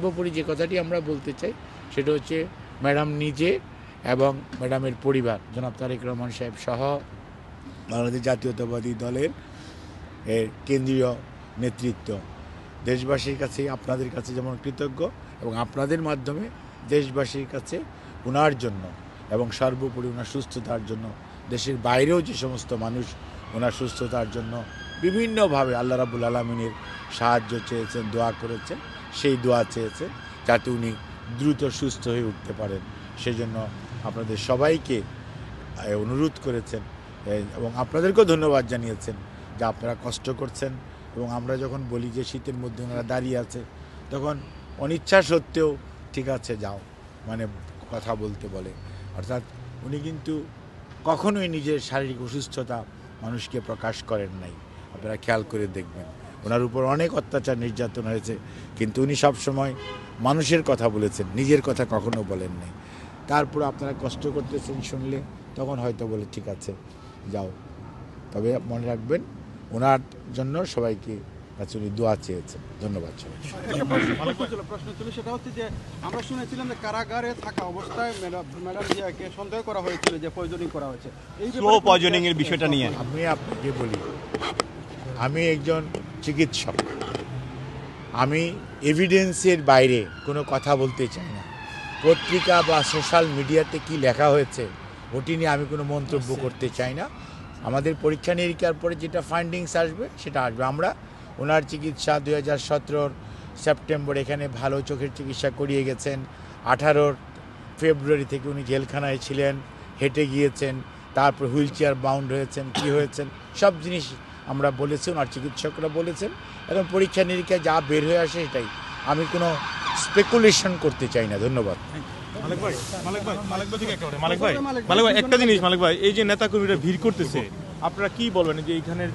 সর্বোপরি যে কথাটি আমরা বলতে চাই সেটা হচ্ছে ম্যাডাম নিজে এবং ম্যাডামের পরিবার জনাব তারেক রহমান সাহেব সহ বাংলাদেশ জাতীয়তাবাদী দলের কেন্দ্রীয় নেতৃত্ব দেশবাসীর কাছে আপনাদের কাছে যেমন কৃতজ্ঞ এবং আপনাদের মাধ্যমে দেশবাসীর কাছে ওনার জন্য এবং সর্বোপরি ওনার সুস্থতার জন্য দেশের বাইরেও যে সমস্ত মানুষ ওনার সুস্থতার জন্য বিভিন্নভাবে আল্লাহ রাব্বুল আলামিনের সাহায্য চেয়েছেন, দোয়া করেছেন, সেই দোয়া চেয়েছেন যাতে উনি দ্রুত সুস্থ হয়ে উঠতে পারেন। সেজন্য আপনাদের সবাইকে অনুরোধ করেছেন এবং আপনাদেরকেও ধন্যবাদ জানিয়েছেন যে আপনারা কষ্ট করছেন। এবং আমরা যখন বলি যে শীতের মধ্যে ওনারা দাঁড়িয়ে আছে তখন অনিচ্ছা সত্ত্বেও ঠিক আছে যাও মানে কথা বলতে বলে, অর্থাৎ উনি কিন্তু কখনোই নিজের শারীরিক অসুস্থতা মানুষকে প্রকাশ করেন নাই। আপনারা খেয়াল করে দেখবেন ওনার উপর অনেক অত্যাচার নির্যাতন হয়েছে, কিন্তু উনি সবসময় মানুষের কথা বলেছেন, নিজের কথা কখনো বলেন নাই। তারপর আপনারা কষ্ট করতেছেন শুনলে তখন হয়তো বলে ঠিক আছে যাও, তবে মনে রাখবেন ওনার জন্য সবাইকে কাছে উনি দোয়া চেয়েছেন। ধন্যবাদ সবাই। প্রশ্ন ছিল সেটা হচ্ছে যে আমরা শুনেছিলাম যে কারাগারে থাকা অবস্থায় ম্যাডাম জিয়াকে সন্দেহ করা হয়েছিল যে পয়জনিং করা হয়েছে, এই স্লো পয়জনিং এর বিষয়টা নিয়ে আমি আপনাকে বলি, আমি একজন চিকিৎসক, আমি এভিডেন্সের বাইরে কোনো কথা বলতে চাই না। পত্রিকা বা সোশ্যাল মিডিয়াতে কি লেখা হয়েছে ওটি নিয়ে আমি কোনো মন্তব্য করতে চাই না। আমাদের পরীক্ষা নিরীক্ষার পরে যেটা ফাইন্ডিংস আসবে সেটা আসবে। আমরা ওনার চিকিৎসা 2017 সেপ্টেম্বর এখানে ভালো চোখের চিকিৎসা করিয়ে গেছেন। 18 ফেব্রুয়ারি থেকে উনি জেলখানায় ছিলেন, হেঁটে গিয়েছেন, তারপর হুইল চেয়ার বাউন্ড হয়েছেন, কি হয়েছেন সব জিনিস আমরা বলেছি, ওনার চিকিৎসকরা বলেছেন। এবং পরীক্ষা নিরীক্ষায় যা বের হয়ে আসে সেটাই, আমি কোনো স্পেকুলেশন করতে চাই না। ধন্যবাদ। মালিক ভাই একটা জিনিস, মালিক ভাই এই যে নেতাকর্মীরা ভিড় করতেছে আপনারা কি বলবেন যে এইখানের যে